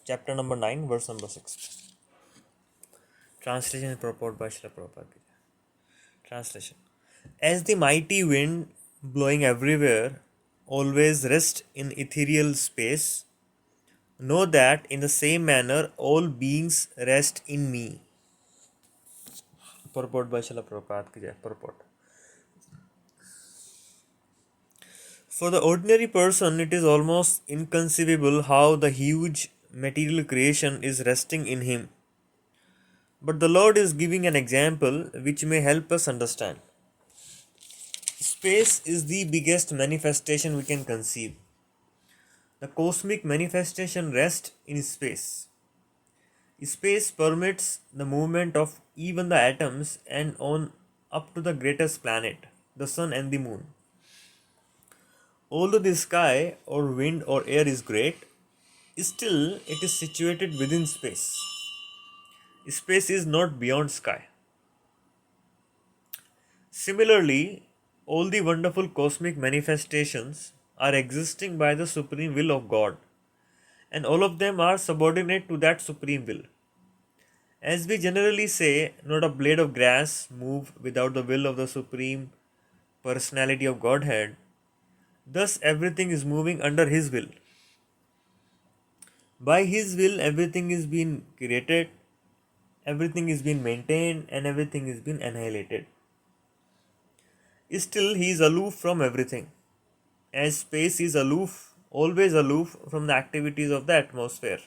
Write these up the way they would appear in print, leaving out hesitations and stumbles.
chapter number 9, verse number 6. Translation and purport by Srila Prabhupada. Translation. As the mighty wind blowing everywhere always rests in ethereal space, know that in the same manner all beings rest in me. Purport by Srila Prabhupada. Purport. For the ordinary person, it is almost inconceivable how the huge material creation is resting in him. But the Lord is giving an example which may help us understand. Space is the biggest manifestation we can conceive. The cosmic manifestation rests in space. Space permits the movement of even the atoms and on up to the greatest planet, the sun and the moon. Although the sky or wind or air is great, still it is situated within space. Space is not beyond sky. Similarly, all the wonderful cosmic manifestations are existing by the supreme will of God, and all of them are subordinate to that supreme will. As we generally say, not a blade of grass move without the will of the supreme personality of Godhead, thus everything is moving under His will. By His will, everything is being created, everything is being maintained, and everything is being annihilated. Still, He is aloof from everything, as space is aloof, always aloof from the activities of the atmosphere.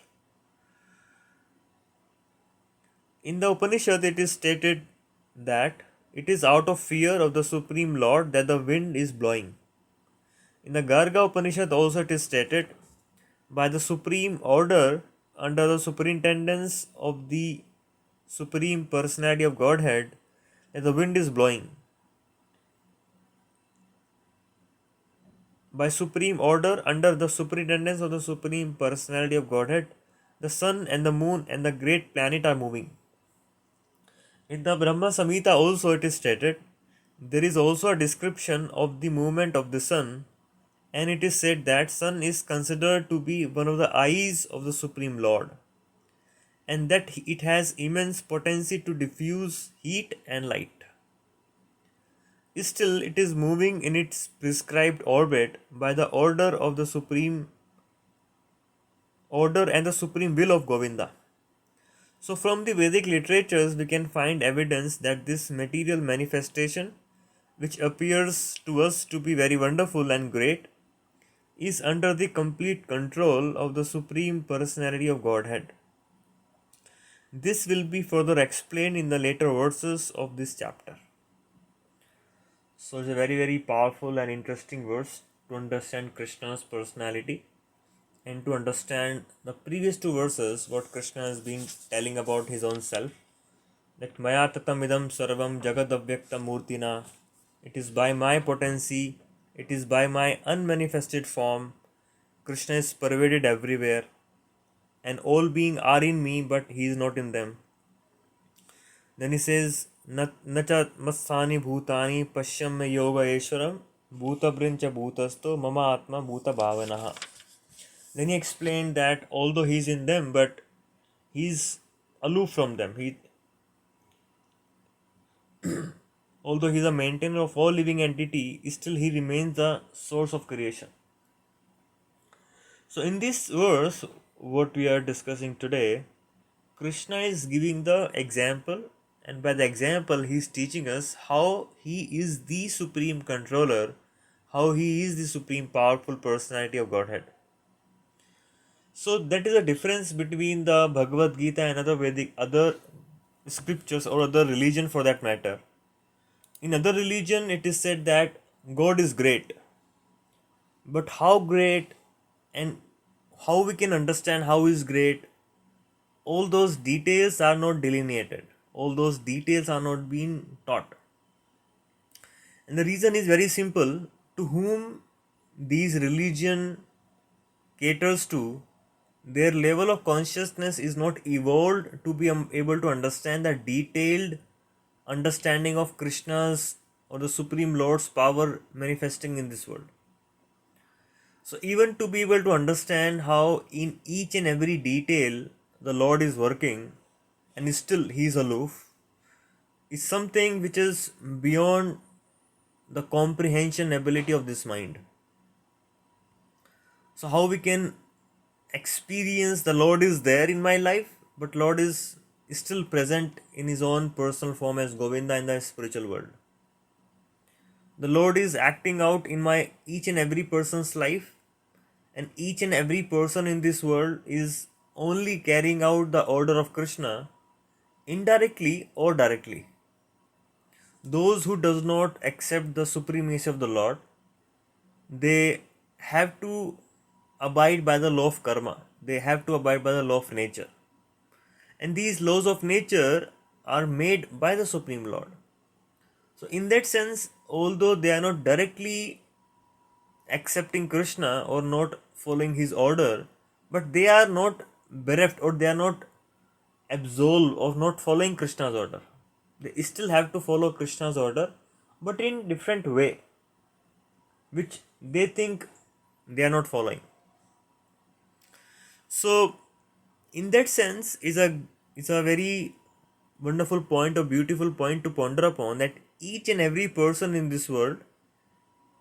In the Upanishad, it is stated that it is out of fear of the Supreme Lord that the wind is blowing. In the Garga Upanishad also it is stated, by the supreme order under the superintendence of the Supreme Personality of Godhead, that the wind is blowing. By supreme order under the superintendence of the Supreme Personality of Godhead, the sun and the moon and the great planet are moving. In the Brahma Samhita also it is stated, there is also a description of the movement of the sun, and it is said that sun is considered to be one of the eyes of the Supreme Lord, and that it has immense potency to diffuse heat and light. Still, it is moving in its prescribed orbit by the order of the supreme order and the supreme will of Govinda. So, from the Vedic literatures, we can find evidence that this material manifestation, which appears to us to be very wonderful and great, is under the complete control of the Supreme Personality of Godhead. This will be further explained in the later verses of this chapter. So, it's a very powerful and interesting verse to understand Krishna's personality and to understand the previous two verses, what Krishna has been telling about his own self. That Maya tatamidam sarvam jagadavyakta murtina. It is by my potency, it is by my unmanifested form. Krishna is pervaded everywhere, and all beings are in me, but he is not in them. Then he says, Nacha masani bhutani pashyam yoga eswaram bhuta brincha bhutasto mama atma bhuta bhavanaha. Then he explained that although he is in them, but he is aloof from them. Although he is a maintainer of all living entity, still he remains the source of creation. So in this verse, what we are discussing today, Krishna is giving the example, and by the example he is teaching us how he is the supreme controller, how he is the supreme powerful personality of Godhead. So that is a difference between the Bhagavad Gita and other scriptures or other religion for that matter. In other religion it is said that God is great, but how great and how we can understand how he is great, all those details are not delineated, all those details are not being taught. And the reason is very simple, to whom these religion caters to, their level of consciousness is not evolved to be able to understand the detailed understanding of Krishna's or the Supreme Lord's power manifesting in this world. So even to be able to understand how in each and every detail the Lord is working and still He is aloof is something which is beyond the comprehension ability of this mind. So how we can experience the Lord is there in my life, but Lord is still present in His own personal form as Govinda in the spiritual world. The Lord is acting out in my each and every person's life, and each and every person in this world is only carrying out the order of Krishna indirectly or directly. Those who does not accept the supremacy of the Lord, they have to abide by the law of karma. They have to abide by the law of nature. And these laws of nature are made by the Supreme Lord. So in that sense, although they are not directly accepting Krishna or not following his order, but they are not bereft or they are not absolved of not following Krishna's order. They still have to follow Krishna's order, but in different way, which they think they are not following. So in that sense is a very wonderful point or beautiful point to ponder upon, that each and every person in this world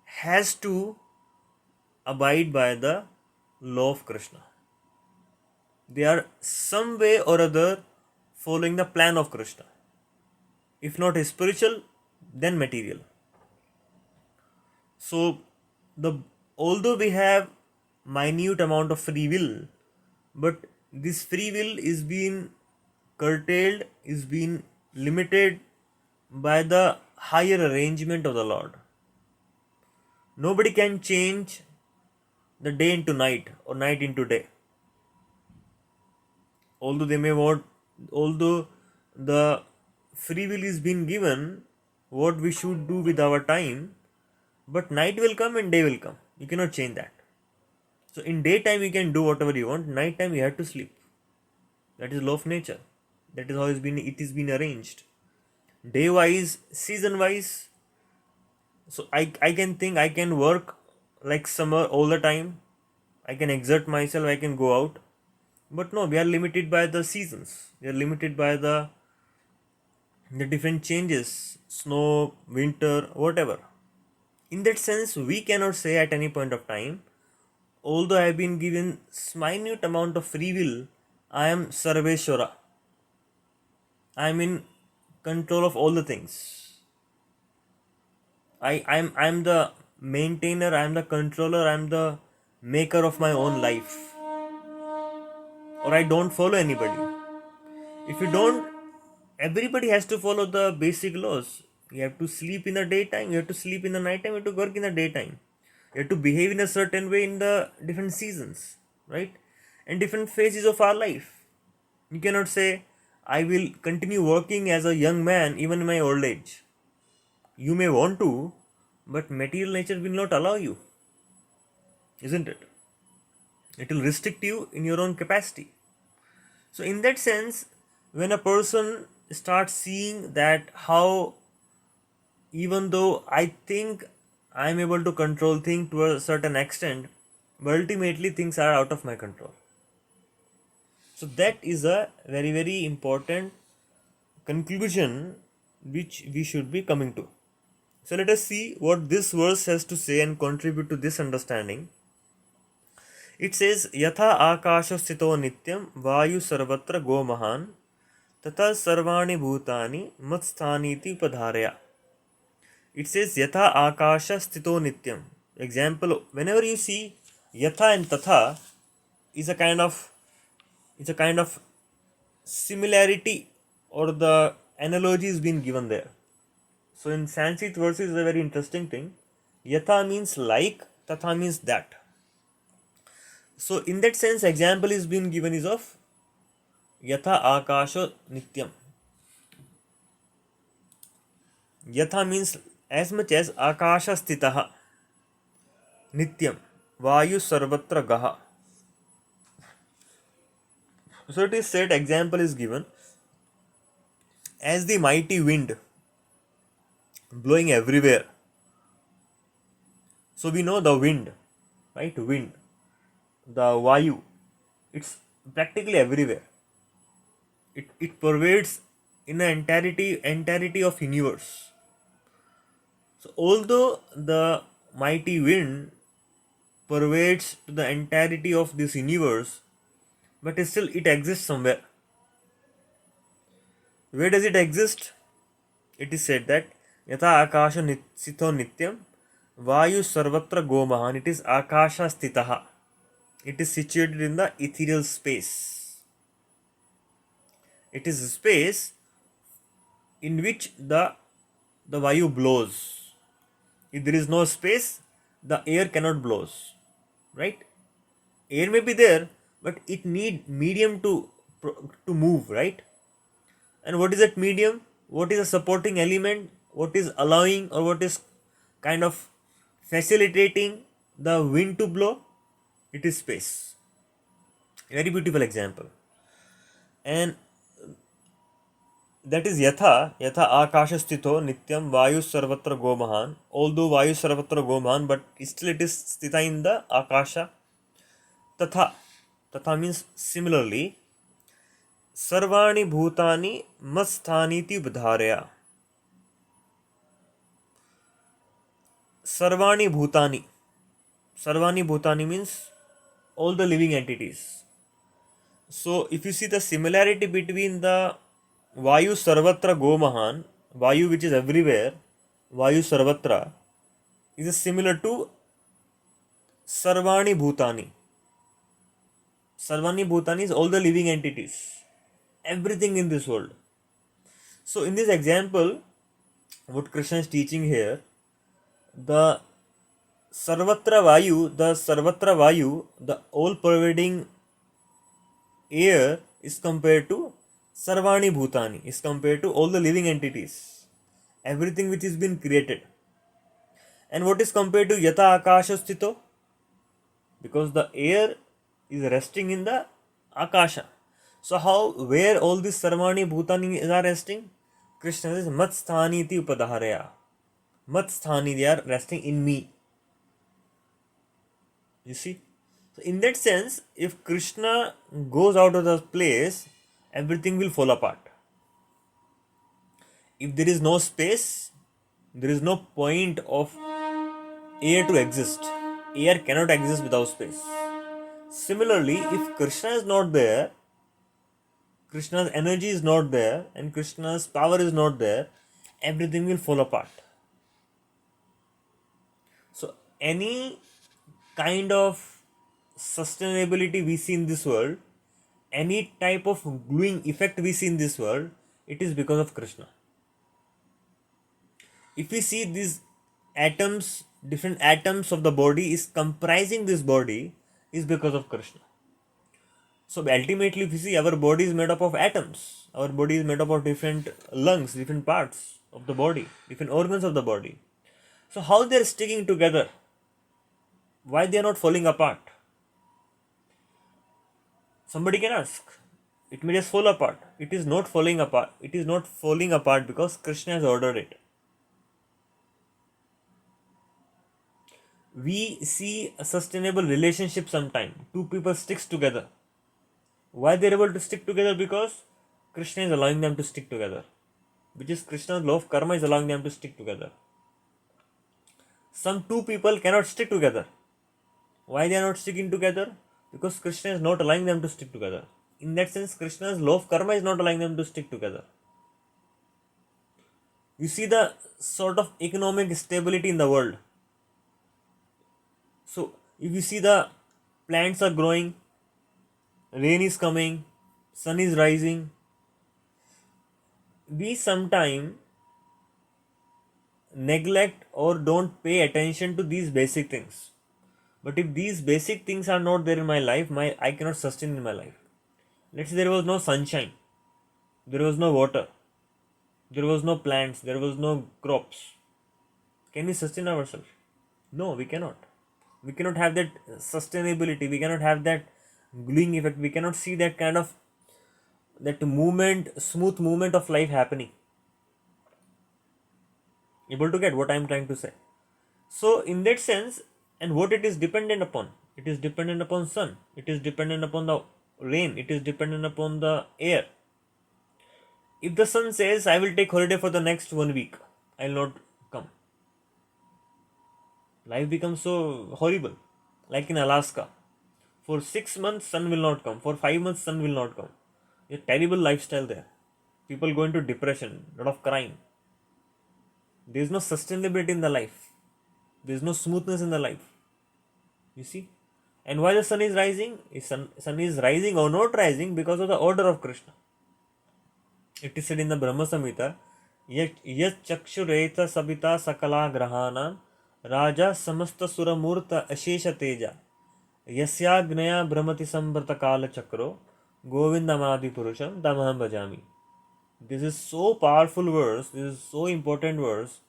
has to abide by the law of Krishna. They are some way or other following the plan of Krishna. If not spiritual, then material. So the although we have minute amount of free will, but this free will is being curtailed, is being limited by the higher arrangement of the Lord. Nobody can change the day into night or night into day. Although they may want, although the free will is being given what we should do with our time, but night will come and day will come. You cannot change that. So in daytime you can do whatever you want, night time you have to sleep. That is law of nature. That is how it is been arranged. Day wise, season wise. So I can think I can work like summer all the time. I can exert myself, I can go out. But no, we are limited by the seasons. We are limited by the different changes, snow, winter, whatever. In that sense, we cannot say at any point of time, although I have been given minute amount of free will, I am Sarveshwara. I am in control of all the things. I'm the maintainer, I'm the controller, I'm the maker of my own life. Or I don't follow anybody. If you don't, everybody has to follow the basic laws. You have to sleep in the daytime, you have to sleep in the nighttime, you have to work in the daytime. You have to behave in a certain way in the different seasons, right? And different phases of our life. You cannot say, I will continue working as a young man even in my old age. You may want to, but material nature will not allow you, isn't it? It will restrict you in your own capacity. So in that sense, when a person starts seeing that how, even though I think I am able to control things to a certain extent, but ultimately things are out of my control. So that is a very, very important conclusion which we should be coming to. So let us see what this verse has to say and contribute to this understanding. It says, Yatha akasha sthito nityam vayu sarvatra go mahan tata sarvani bhutani matsthani padharya. It says Yatha akasha sthito nityam. Example, whenever you see Yatha and Tatha is a kind of similarity, or the analogy is being given there. So in Sanskrit verses is a very interesting thing. Yatha means like, Tatha means that. So in that sense, example is being given is of Yatha akasha nityam. Yatha means as much as akasha sthitaha nityam vayu sarvatra gaha. So it is said, example is given as the mighty wind blowing everywhere. So we know the wind, right? Wind, the Vayu, it's practically everywhere. It pervades in the entirety of universe. So although the mighty wind pervades to the entirety of this universe, but still it exists somewhere. Where does it exist? It is said that Yata Akasha Sito Nityam Vayu Sarvatra Gomahan. It is Akasha Stitaha. It is situated in the ethereal space. It is a space in which the Vayu blows. If there is no space, the air cannot blows. Right? Air may be there, but it need medium to move, right? And what is that medium? What is a supporting element? What is allowing, or what is kind of facilitating the wind to blow? It is space. Very beautiful example. And that is yatha akasha sthito nityam vayu sarvatra gomahan. Although vayu sarvatra gomahan, but still it is sthita in the akasha. Tatha means similarly. Sarvani bhutani masthaniti udharya. Sarvani bhutani. Sarvani bhutani means all the living entities. So if you see the similarity between the Vayu Sarvatra Gomahan, Vayu which is everywhere, Vayu Sarvatra, is similar to Sarvani Bhutani. Sarvani Bhutani is all the living entities, everything in this world. So in this example, what Krishna is teaching here, the Sarvatra Vayu, the all pervading air is compared to Sarvani Bhutani, is compared to all the living entities, everything which has been created. And what is compared to Yata Akasha Sthito? Because the air is resting in the Akasha. So where all these Sarvani Bhutani are resting? Krishna says, Matsthani iti upadaharaya. Matsthani, they are resting in me. You see? So in that sense, if Krishna goes out of the place, everything will fall apart. If there is no space, there is no point of air to exist. Air cannot exist without space. Similarly, if Krishna is not there, Krishna's energy is not there, and Krishna's power is not there, everything will fall apart. So any kind of sustainability we see in this world, any type of gluing effect we see in this world, it is because of Krishna. If we see these atoms, different atoms of the body is comprising this body, is because of Krishna. So ultimately, if you see, our body is made up of atoms. Our body is made up of different lungs, different parts of the body, different organs of the body. So how they are sticking together? Why they are not falling apart? Somebody can ask. It may just fall apart. It is not falling apart. It is not falling apart because Krishna has ordered it. We see a sustainable relationship sometime. Two people sticks together. Why they are able to stick together? Because Krishna is allowing them to stick together. Which is Krishna's law of karma is allowing them to stick together. Some two people cannot stick together. Why they are not sticking together? Because Krishna is not allowing them to stick together. In that sense, Krishna's law of karma is not allowing them to stick together. You see the sort of economic stability in the world. So, if you see the plants are growing, rain is coming, sun is rising, we sometimes neglect or don't pay attention to these basic things. But if these basic things are not there in my life, I cannot sustain in my life. Let's say there was no sunshine, there was no water, there was no plants, there was no crops. Can we sustain ourselves? No, we cannot. We cannot have that sustainability, we cannot have that gluing effect, we cannot see that kind of that movement, smooth movement of life happening. Able to get what I am trying to say? So in that sense, And what it is dependent upon? It is dependent upon sun. It is dependent upon the rain. It is dependent upon the air. If the sun says, I will take holiday for the next 1 week, I will not come. Life becomes so horrible. Like in Alaska. For 6 months, sun will not come. For 5 months, sun will not come. A terrible lifestyle there. People go into depression, lot of crime. There is no sustainability in the life. There is no smoothness in the life. You see? And why the sun is rising? Sun is rising or not rising because of the order of Krishna. It is said in the Brahma Samhita, Yat chakshureta sabita sakala grahana raja samasta suramurta ashesha teja yasyagnaya brahmati samvrta kala chakro govindamadi purusham tamaham bhajami. This is so powerful verse. This is so important verse.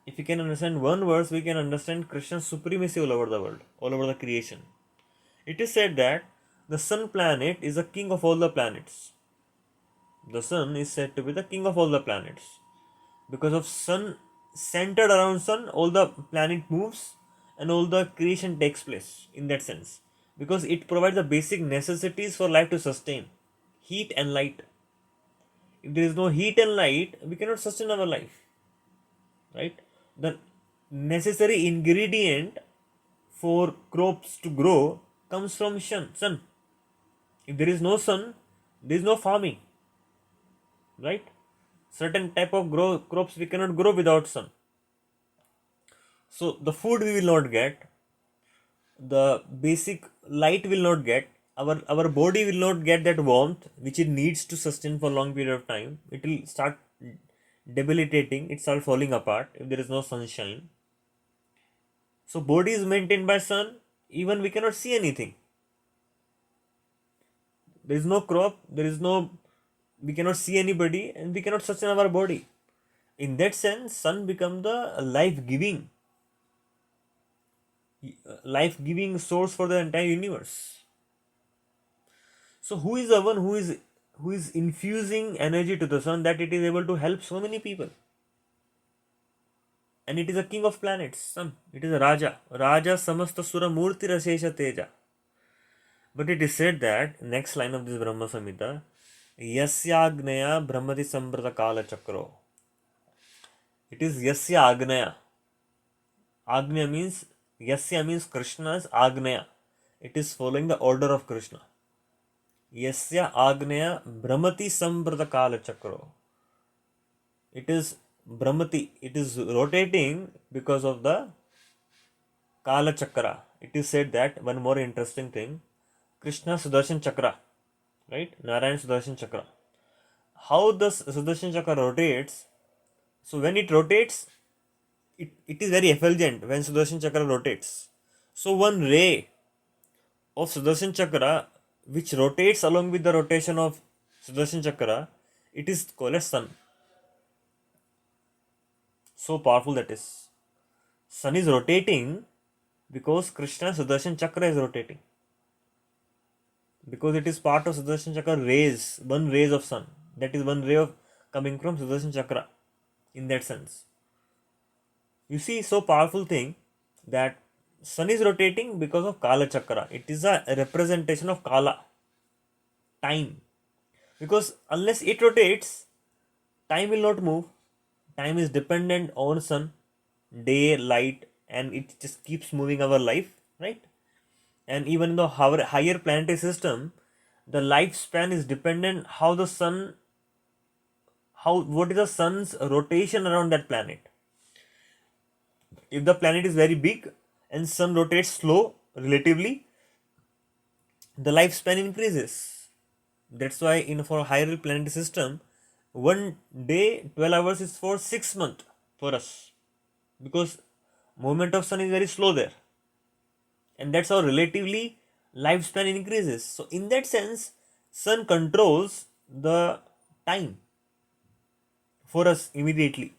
If we can understand one verse, we can understand Krishna's supremacy all over the world, all over the creation. It is said that the sun planet is the king of all the planets. The sun is said to be the king of all the planets. Because of sun, centered around sun, all the planet moves and all the creation takes place in that sense. Because it provides the basic necessities for life to sustain. Heat and light. If there is no heat and light, we cannot sustain our life. Right? The necessary ingredient for crops to grow comes from sun. If there is no sun, there is no farming. Right? Certain type of crops we cannot grow without sun. So the food we will not get, the basic light will not get, our body will not get that warmth which it needs to sustain for a long period of time. It will start debilitating, it start falling apart if there is no sunshine. So body is maintained by sun, even we cannot see anything. There is no crop, we cannot see anybody, and we cannot sustain our body. In that sense, sun becomes the life-giving source for the entire universe. So who is the one who is infusing energy to the sun that it is able to help so many people? And it is a king of planets, sun. It is a Raja. Raja samasta sura murti rasesha teja. But it is said that, next line of this Brahma Samhita, Yasya Agnaya Brahmati Sambrata Kala Chakro. It is Yasya Agnaya. Agnaya means, Yasya means Krishna's Agnaya. It is following the order of Krishna. Yasya Agnaya Brahmati Sambrata Kala Chakro. It is Brahmati. It is rotating because of the Kala Chakra. It is said that, one more interesting thing, Krishna Sudarshan Chakra, right? Narayan Sudarshan Chakra. How the Sudarshan Chakra rotates? So when it rotates, it is very effulgent when Sudarshan Chakra rotates. So one ray of Sudarshan Chakra which rotates along with the rotation of Sudarshan Chakra, it is called as sun. So powerful that is. Sun is rotating because Krishna Sudarshan Chakra is rotating. Because it is part of Sudarshan Chakra rays, one rays of sun. That is one ray of coming from Sudarshan Chakra. In that sense. You see, so powerful thing that sun is rotating because of Kala Chakra. It is a representation of Kala. Time. Because unless it rotates, time will not move. Time is dependent on sun, day, light, and it just keeps moving our life, right? And even in the higher planetary system, the lifespan is dependent what is the sun's rotation around that planet. If the planet is very big and sun rotates slow relatively, the lifespan increases. That's why for higher planetary system, one day 12 hours is for 6 months for us, because movement of sun is very slow there, and that's how relatively lifespan increases. So in that sense, sun controls the time for us immediately,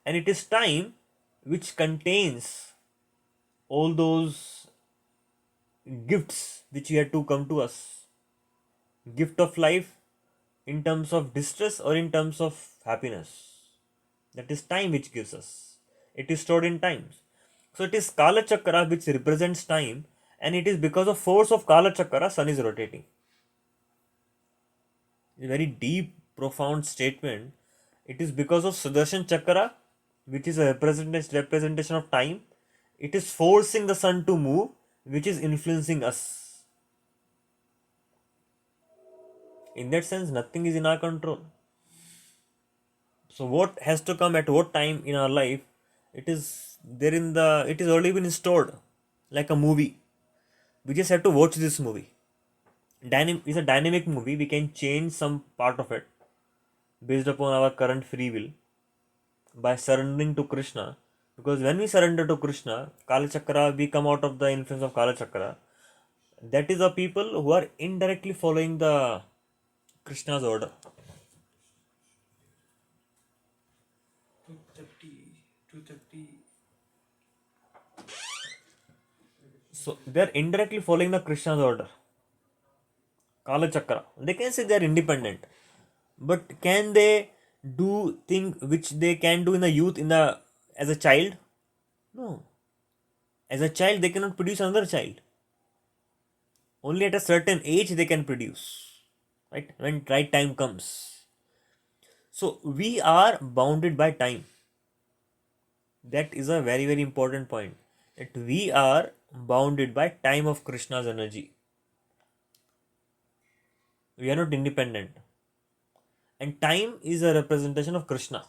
and it is time which contains all those gifts which yet to come to us. Gift of life in terms of distress or in terms of happiness. That is time which gives us. It is stored in times. So it is Kala Chakra which represents time, and it is because of force of Kala Chakra sun is rotating. A very deep, profound statement. It is because of Sudarshan Chakra, which is a representation of time. It is forcing the sun to move, which is influencing us. In that sense, nothing is in our control. So what has to come at what time in our life, it is there in the, it is already been stored, like a movie. We just have to watch this movie. It's a dynamic movie. We can change some part of it based upon our current free will by surrendering to Krishna. Because when we surrender to Krishna, Kala Chakra, we come out of the influence of Kala Chakra. That is the people who are indirectly following the Krishna's order. 230. So they are indirectly following the Krishna's order. Kala Chakra. They can say they are independent, but can they do things which they can do in the youth, as a child? No. As a child, they cannot produce another child. Only at a certain age they can produce, right? When right time comes. So we are bounded by time. That is a very, very important point. That we are bounded by time of Krishna's energy. We are not independent. And time is a representation of Krishna.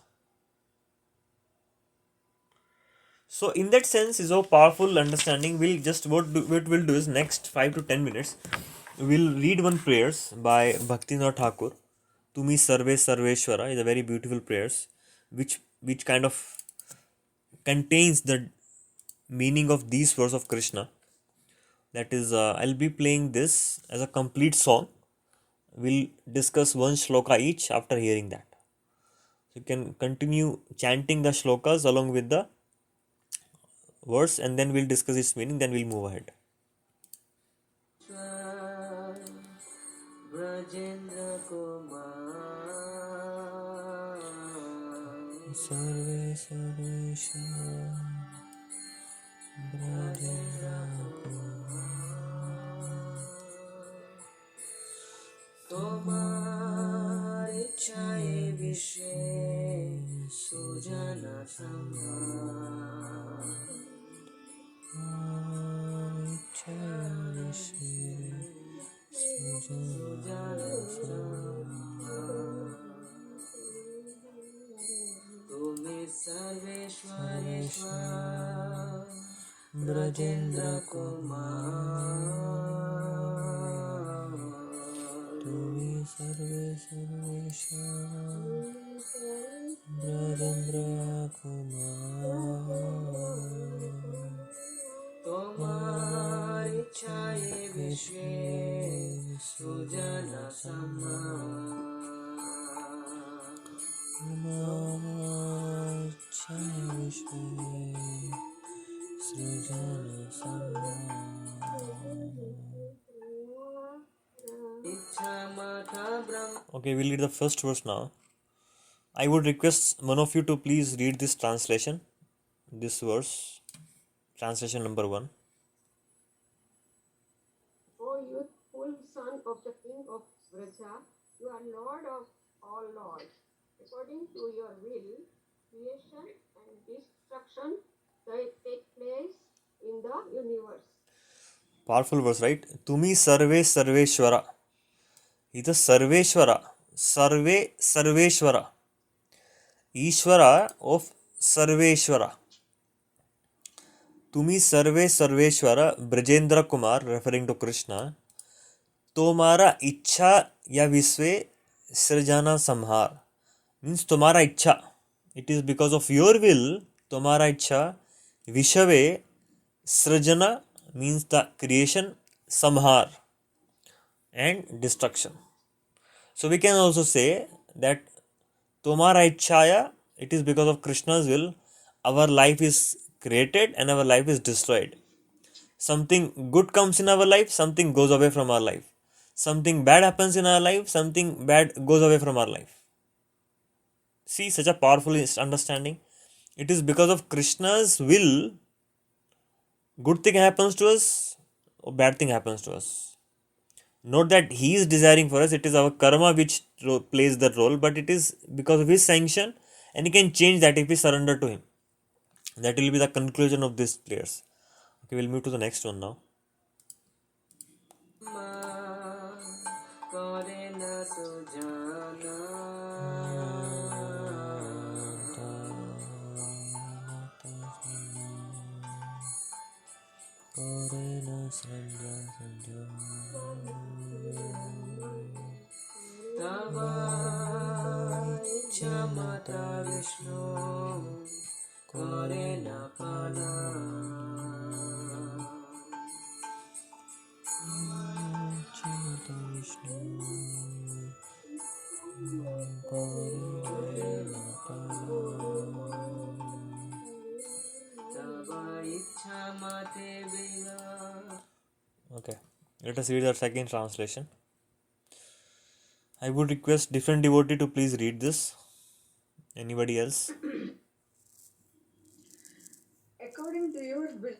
So in that sense is a powerful understanding. We'll just what we'll do is next 5 to 10 minutes we'll read one prayers by Bhaktinath Thakur. Tumi Sarve Sarveshwara is a very beautiful prayers which kind of contains the meaning of these words of Krishna. That is, I'll be playing this as a complete song. We'll discuss one shloka each after hearing that. You can continue chanting the shlokas along with the verse, and then we'll discuss its meaning, then we'll move ahead. Tomar ichhaye vishe sujana samar. Ichhaye vishe sujana samar. Tumi sarveshwareshwar Brajendra Kumar. Tumi sarve sarveshwar Brajendra Kumar. Tomar ichhaye vishe sujana samar. Tomar ichhaye vishe sujana samar. Okay, we'll read the first verse now. I would request one of you to please read this translation, this verse, translation number 1. O youthful son of the king of Vraja, you are Lord of all lords. According to your will, creation and destruction take place in the universe. Powerful verse, right? Tumi sarve sarveshwara. It is Sarveshwara. Sarve Sarveshwara. Ishvara of Sarveshwara. Tumi Sarve Sarveshwara Brajendra Kumar, referring to Krishna. Tomara Ichha ya Visve Srjana Samhar. Means Tomara Ichha. It is because of your will. Tomara Ichha Vishave Srjana means the creation, Samhar and destruction. So we can also say that Tomara Ichhaya, it is because of Krishna's will, our life is created and our life is destroyed. Something good comes in our life, something goes away from our life. Something bad happens in our life, something bad goes away from our life. See, such a powerful understanding. It is because of Krishna's will good thing happens to us or bad thing happens to us. Not that he is desiring for us, it is our karma which plays that role, but it is because of his sanction, and he can change that if we surrender to him. That will be the conclusion of these prayers. Okay, we'll move to the next one now. Mata Vishnu Kore na Pana Okay, let us read the second translation. I would request different devotee to please read this. Anybody else? According to your will,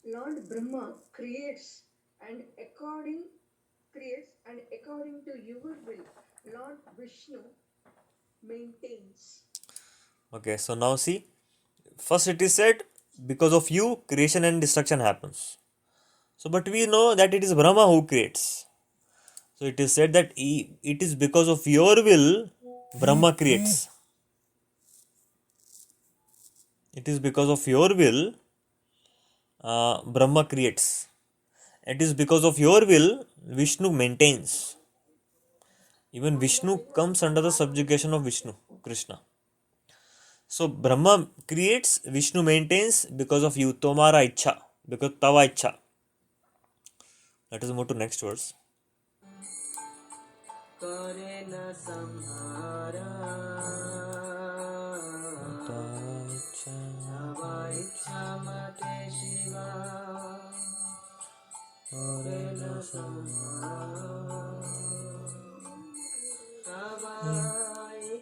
Lord Brahma creates, and according to your will, Lord Vishnu maintains. Okay, so now see, first it is said, because of you, creation and destruction happens. So, but we know that it is Brahma who creates. So it is said that it is because of your will, Brahma creates. It is because of your will, Brahma creates. It is because of your will, Vishnu maintains. Even Vishnu comes under the subjugation of Vishnu, Krishna. So Brahma creates, Vishnu maintains because of you, Tomara Ichha, because Tava Ichha. Let us move to next verse.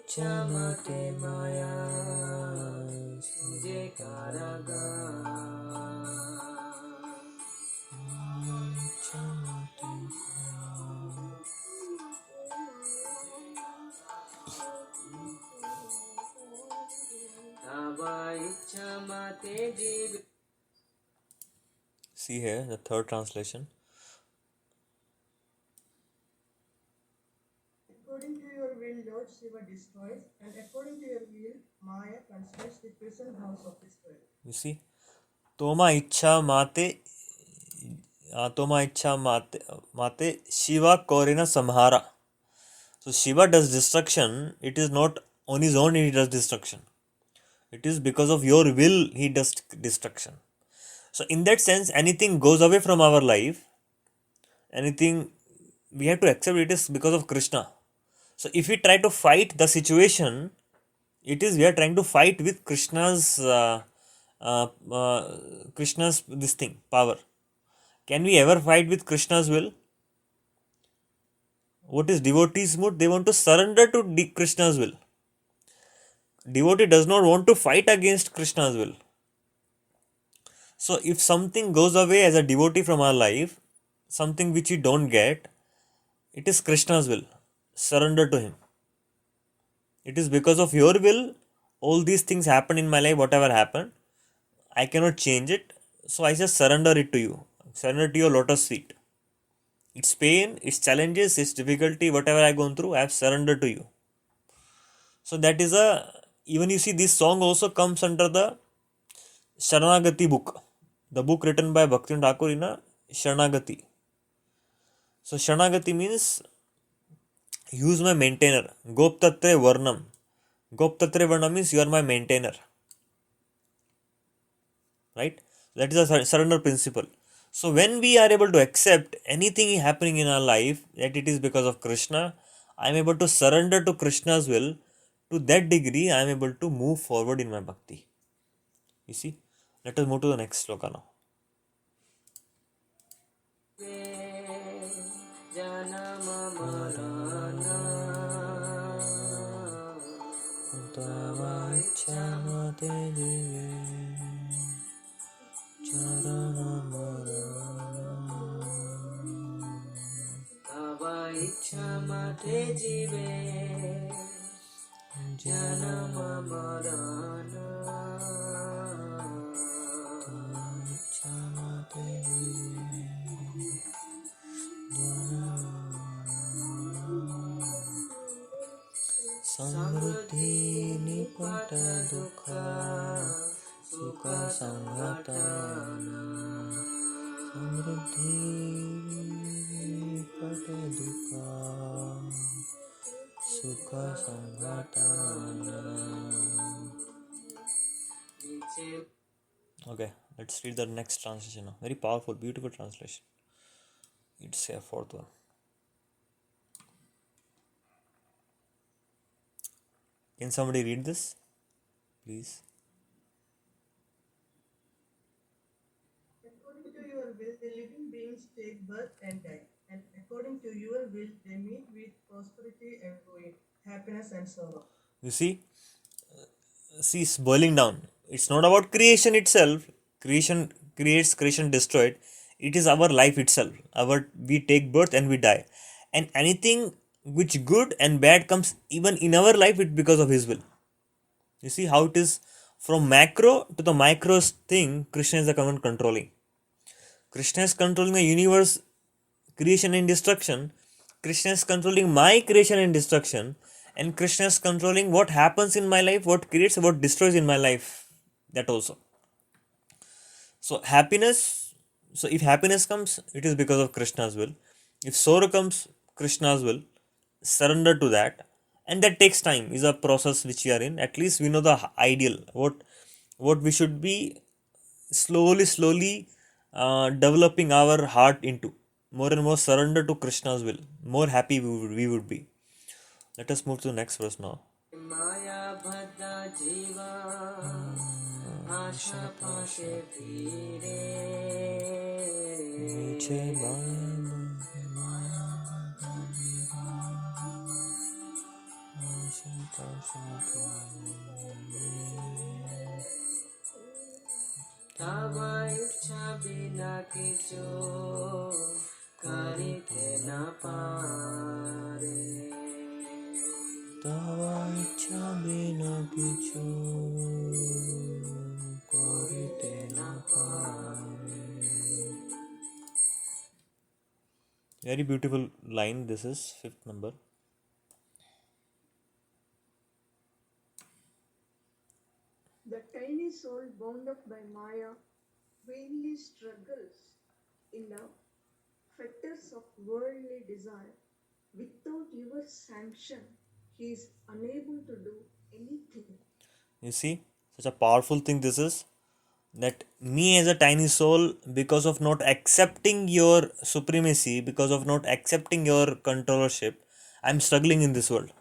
Chamate Maya Je Karaga See here, the third translation. According to your will, Lord Shiva destroys, and according to your will, Maya constructs the prison house of Israel. You see, Toma Ichha Mate Shiva Korina Samhara. So Shiva does destruction. It is not on his own he does destruction. It is because of your will he does destruction. So in that sense, anything goes away from our life, anything we have to accept it is because of Krishna. So if we try to fight the situation, it is we are trying to fight with Krishna's Krishna's this thing power. Can we ever fight with Krishna's will? What is devotee's mood? They want to surrender to Krishna's will. Devotee does not want to fight against Krishna's will. So if something goes away as a devotee from our life, something which we don't get, it is Krishna's will. Surrender to him. It is because of your will, all these things happen in my life, whatever happened, I cannot change it. So I just surrender it to you. Surrender to your lotus feet. Its pain, its challenges, its difficulty, whatever I gone through, I have surrendered to you. So that is even you see this song also comes under the Sharanagati book. The book written by Bhaktivinoda Thakur in a Sharanagati. So Sharanagati means use my maintainer. Goptatre Varnam. Goptatre Varnam means you are my maintainer. Right? That is a surrender principle. So when we are able to accept anything happening in our life that it is because of Krishna, I am able to surrender to Krishna's will. To that degree, I am able to move forward in my bhakti. You see? Let us move to the next sloka now. Charanam ઈચ્છા માટે જીવે જન્મ મરણ ઈચ્છા માટે સમૃદ્ધિ નિપટ દુઃખ સુખ સંગતન સમૃદ્ધિ નિપટ દુઃખ સુખ સંગતન. Okay, let's read the next translation now. Very powerful, beautiful translation. It's a fourth one. Can somebody read this, please? According to your will, the living beings take birth and die, and according to your will, they meet with prosperity and ruin, happiness and sorrow. You see, it's boiling down. It's not about creation itself. Creation creates, creation destroyed. It is our life itself. We take birth and we die. And anything which good and bad comes even in our life, it's because of His will. You see how it is from macro to the micro thing, Krishna is the one controlling. Krishna is controlling the universe, creation and destruction. Krishna is controlling my creation and destruction. And Krishna is controlling what happens in my life, what creates, what destroys in my life. That also. So happiness, so if happiness comes, it is because of Krishna's will. If sorrow comes, Krishna's will. Surrender to that. And that takes time, is a process which we are in. At least we know the ideal, what we should be slowly developing our heart into. More and more surrender to Krishna's will. More happy we would be. Let us move to the next verse now. માયા બધા જીવા આશા પાસે ફીરે છે માયા બધા જીવા આશા પાસે ફીરે તાવા ઈચ્છા વિના કીચો કરી તે ના પારે તાવા ઈચ્છા વિના કીચો કરી તે ના પારે. Very beautiful line. This is fifth number. The tiny soul bound up by Maya vainly struggles in the fetters of worldly desire. Without your sanction, he is unable to do anything. You see, such a powerful thing this is. That me as a tiny soul, because of not accepting your supremacy, because of not accepting your controllership, I am struggling in this world.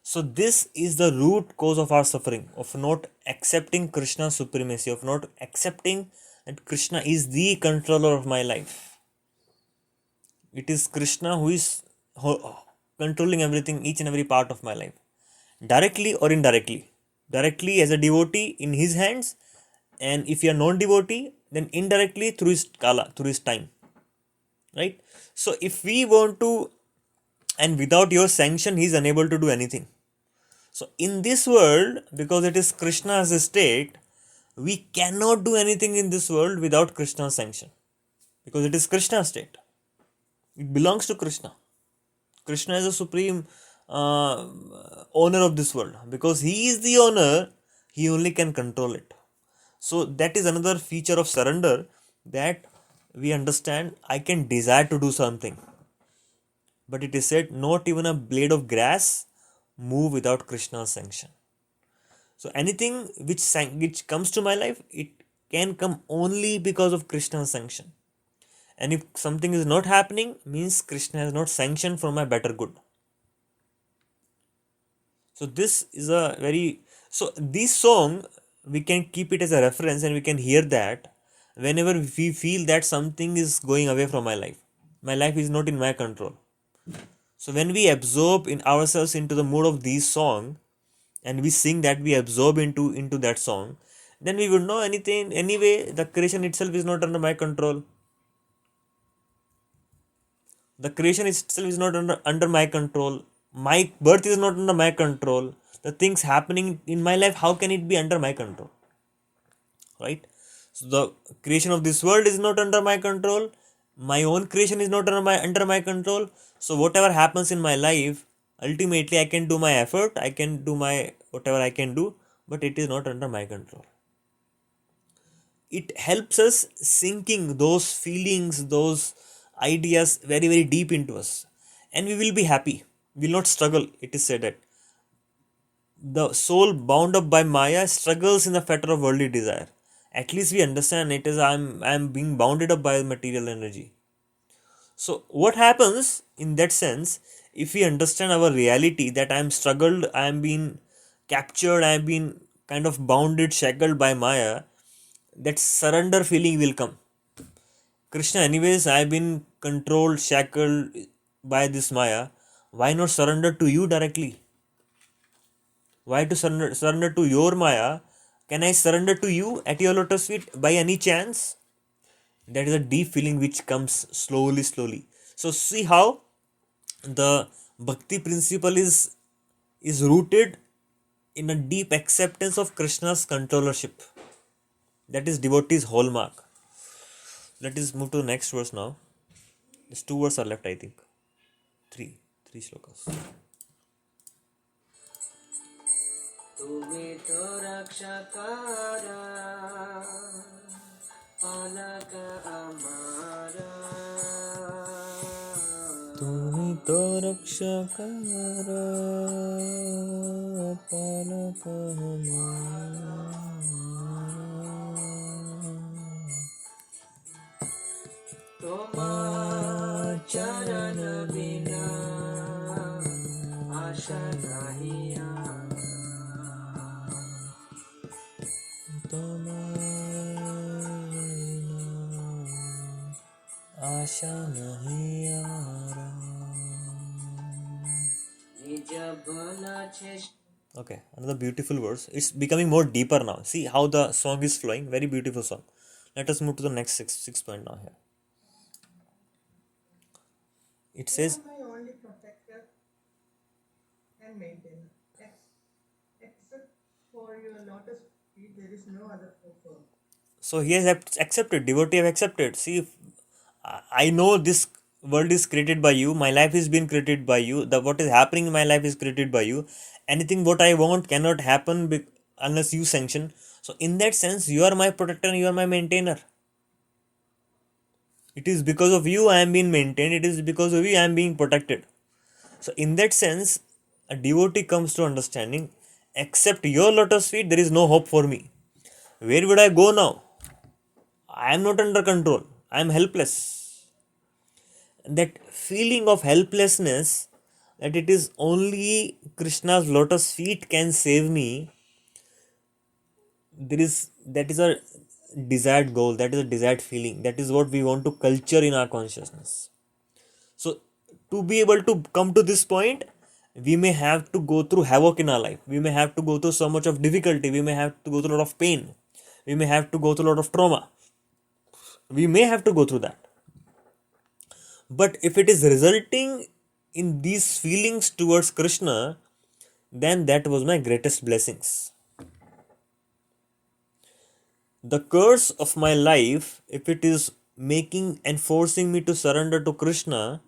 So this is the root cause of our suffering, of not accepting Krishna's supremacy, of not accepting that Krishna is the controller of my life. It is Krishna who is controlling everything, each and every part of my life, directly or indirectly. Directly as a devotee in his hands, and if you are non-devotee, then indirectly through his kala, through his time. Right? So if we want to, and without your sanction, he is unable to do anything. So in this world, because it is Krishna's state, we cannot do anything in this world without Krishna's sanction. Because it is Krishna's state. It belongs to Krishna. Krishna is the supreme owner of this world. Because he is the owner, he only can control it. So that is another feature of surrender, that we understand I can desire to do something. But it is said, not even a blade of grass move without Krishna's sanction. So anything which comes to my life, it can come only because of Krishna's sanction. And if something is not happening, means Krishna has not sanctioned for my better good. So this is a very, so this song, we can keep it as a reference, and we can hear that whenever we feel that something is going away from my life. My life is not in my control. So when we absorb in ourselves into the mood of this song, and we sing that, we absorb into that song, then we would know anything. Anyway, the creation itself is not under my control. The creation itself is not under my control. My birth is not under my control. The things happening in my life, how can it be under my control? Right? So the creation of this world is not under my control. My own creation is not under my control. So whatever happens in my life, ultimately I can do my effort, I can do my whatever I can do, but it is not under my control. It helps us sinking those feelings, those ideas very, very deep into us. And we will be happy. We will not struggle. It is said that the soul bound up by Maya struggles in the fetter of worldly desire. At least we understand it is I'm being bounded up by material energy. So what happens in that sense, if we understand our reality that I'm struggled, I'm being captured, I'm been kind of bounded, shackled by Maya, that surrender feeling will come. Krishna, anyways, I've been controlled, shackled by this Maya. Why not surrender to you directly? Why to surrender to your Maya? Can I surrender to you at your lotus feet by any chance? That is a deep feeling which comes slowly, slowly. So see how the bhakti principle is rooted in a deep acceptance of Krishna's controllership. That is devotee's hallmark. Let us move to the next verse now. Just two verses are left, I think. Three shlokas. তুমি তো রক্ষা করা পালক আমারা তুমি তো রক্ষা কর পালক তোমার চরণ বিনা আশা নাহি आशा नहीं নিজ ভোলা চেষ্টা Okay, another beautiful verse. It's becoming more deeper now. See how the song is flowing. Very beautiful song. Let us move to the next six point now here. It You says, are my only protector and maintainer. Except for your lotus feet, there is no other prefer. so he has accepted, devotee have accepted. See, I know this world is created by you, my life is being created by you, the what is happening in my life is created by you. Anything what I want cannot happen unless you sanction. So in that sense, you are my protector and you are my maintainer. It is because of you I am being maintained, it is because of you I am being protected. So in that sense, a devotee comes to understanding, except your lotus feet there is no hope for me. Where would I go now? I am not under control, I am helpless. That feeling of helplessness, that it is only Krishna's lotus feet can save me, that is a desired goal, that is a desired feeling, that is what we want to culture in our consciousness. So to be able to come to this point, we may have to go through havoc in our life, we may have to go through so much of difficulty, we may have to go through a lot of pain, we may have to go through a lot of trauma, we may have to go through that. But if it is resulting in these feelings towards Krishna, then that was my greatest blessings. The curse of my life, if it is making and forcing me to surrender to Krishna,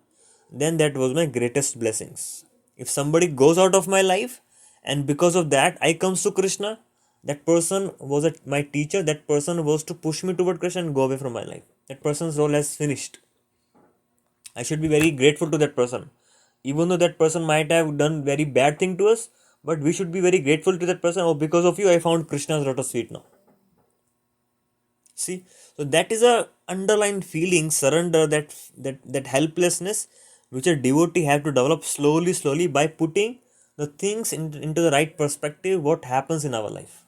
then that was my greatest blessings. If somebody goes out of my life and because of that I comes to Krishna, that person was my teacher, that person was to push me toward Krishna and go away from my life. That person's role has finished. I should be very grateful to that person. Even though that person might have done very bad thing to us, but we should be very grateful to that person. Oh, because of you, I found Krishna's lotus feet now. See, so that is a underlying feeling, surrender, that helplessness, which a devotee have to develop slowly, slowly by putting the things into the right perspective. What happens in our life?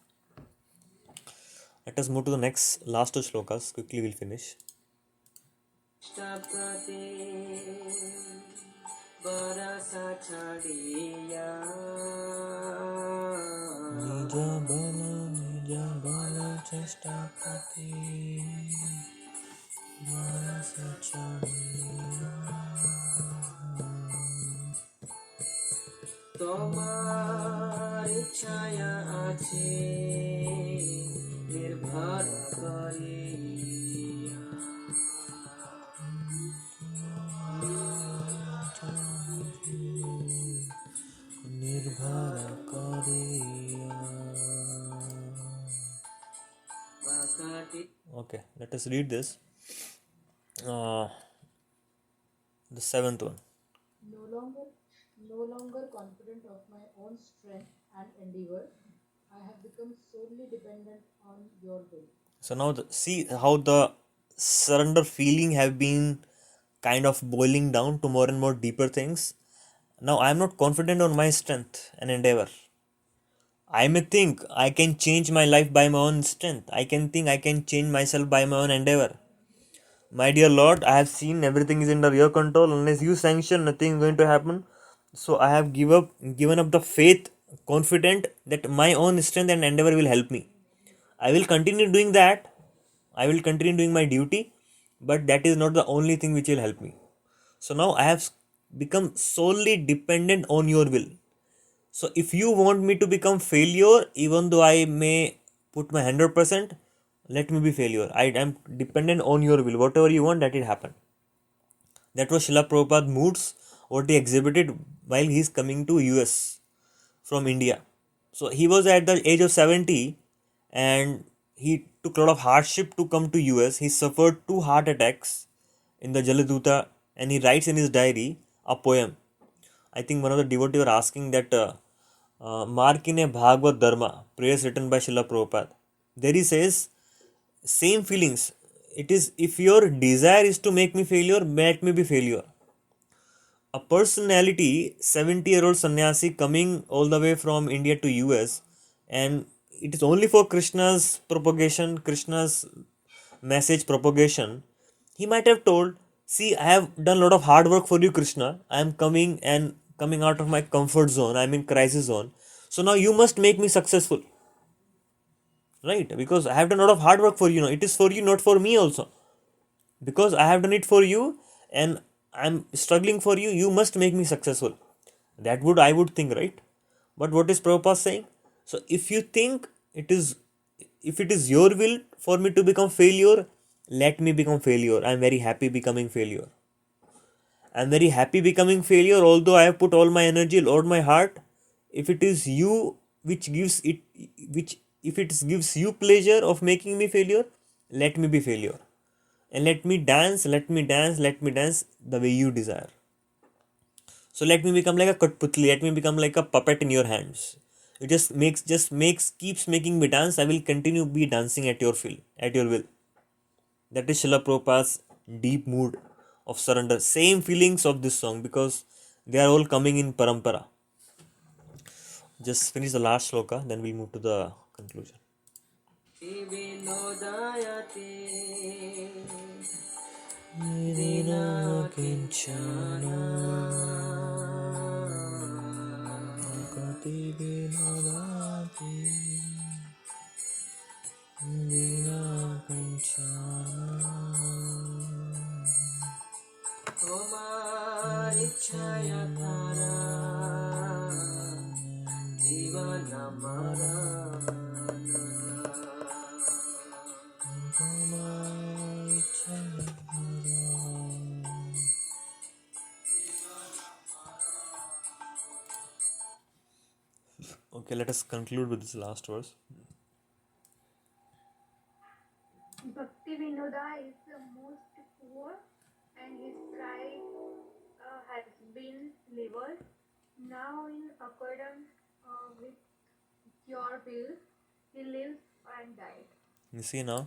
Let us move to the next last two shlokas. Quickly, we'll finish. প্রতি বরসা ছাড়িয়া নিজ বল চেষ্টা প্রতি বরসা ছাড়িয়া তোমার ইচ্ছায় আছে নির্ভর করিয়া নির্ভর করিয়া। বাকাটি Okay, let us read this. The seventh one. No longer confident of my own strength and endeavor, I have become solely dependent on your will. So now see how the surrender feeling have been kind of boiling down to more and more deeper things. Now I am not confident on my strength and endeavor. I may think I can change my life by my own strength. I can think I can change myself by my own endeavor. My dear Lord, I have seen everything is under your control. Unless you sanction, nothing is going to happen. So I have given up the faith, confident that my own strength and endeavor will help me. I will continue doing that. I will continue doing my duty, but that is not the only thing which will help me. So now I have become solely dependent on your will. So if you want me to become failure, even though I may put my 100%, let me be failure. I am dependent on your will. Whatever you want, that will happen. That was Srila Prabhupada's moods, what he exhibited while he is coming to US from India. So he was at the age of 70 and he took a lot of hardship to come to US. He suffered 2 heart attacks in the Jaladuta and he writes in his diary a poem. I think one of the devotees were asking that Markine Bhagavad Dharma, prayers written by Srila Prabhupada. There he says, same feelings. It is, if your desire is to make me failure, let me be failure. A personality, 70-year-old sannyasi coming all the way from India to US, and it is only for Krishna's propagation, Krishna's message propagation. He might have told, see, I have done a lot of hard work for you, Krishna. I am coming out of my comfort zone. I am in crisis zone. So now you must make me successful. Right? Because I have done a lot of hard work for you now. It is for you, not for me also. Because I have done it for you and I am struggling for you, you must make me successful. That would I would think, right? But what is Prabhupada saying? So if you think it is your will for me to become failure, let me become failure. I am very happy becoming failure. I am very happy becoming failure, although I have put all my energy, all my heart. If it is you which gives it, which if it gives you pleasure of making me failure, let me be failure. And let me dance the way you desire. So let me become like a Katputli, let me become like a puppet in your hands. It keeps making me dance. I will continue be dancing at your will. That is Srila Prabhupada's deep mood of surrender. Same feelings of this song because they are all coming in parampara. Just finish the last sloka, then we'll move to the conclusion. विनोदायते Nidina kinchana Kati vinodati Nidina kinchana তোমার ইচ্ছায় তারা জীবন মারা Okay, let us conclude with this last verse. Bhakti Vinoda is the most poor and his pride has been leveled. Now in accordance with your will, he lives and died. You see now?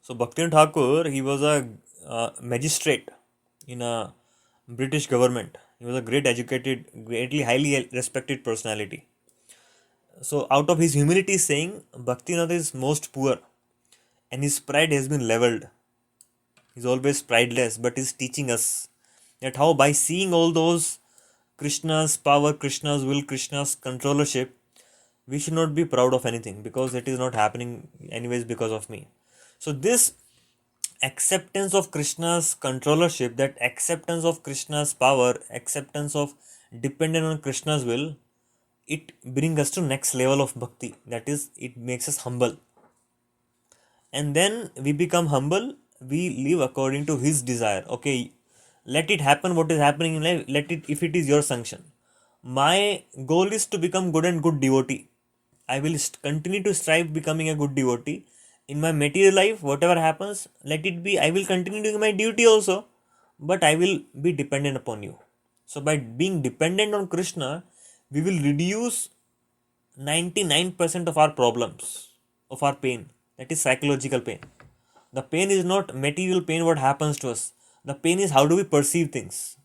So Bhaktivinoda Thakur, he was a magistrate in a British government. He was a great educated, greatly highly respected personality. So out of his humility is saying Bhaktivinoda is most poor and his pride has been leveled. He's always prideless, but he's teaching us that how by seeing all those Krishna's power, Krishna's will, Krishna's controllership, we should not be proud of anything because it is not happening anyways because of me. So this acceptance of Krishna's controllership, that acceptance of Krishna's power, acceptance of dependent on Krishna's will, it brings us to next level of bhakti, that is, it makes us humble. And then we become humble, we live according to his desire. Okay, let it happen what is happening in life, let it, if it is your sanction. My goal is to become good and good devotee. I will continue to strive becoming a good devotee. In my material life, whatever happens, let it be. I will continue doing my duty also, but I will be dependent upon you. So by being dependent on Krishna, we will reduce 99% of our problems, of our pain. That is psychological pain. The pain is not material pain, what happens to us. The pain is how do we perceive things.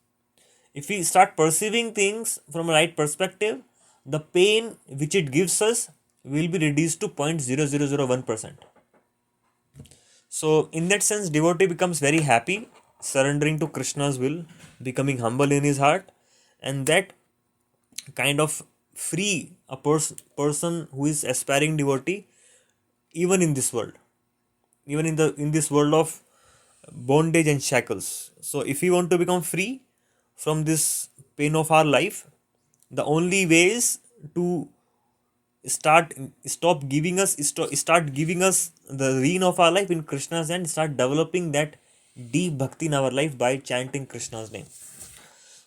If we start perceiving things from a right perspective, the pain which it gives us will be reduced to 0.0001%. So, in that sense, devotee becomes very happy, surrendering to Krishna's will, becoming humble in his heart, and that kind of free a person who is aspiring devotee, even in this world, even in this world of bondage and shackles. So, if we want to become free from this pain of our life, the only way is to start giving us the reign of our life in Krishna's hand, start developing that deep bhakti in our life by chanting Krishna's name.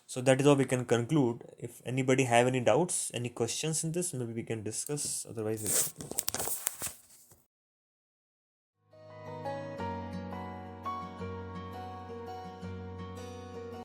So that is how we can conclude. If anybody have any doubts, any questions in this, maybe we can discuss, otherwise we'll conclude.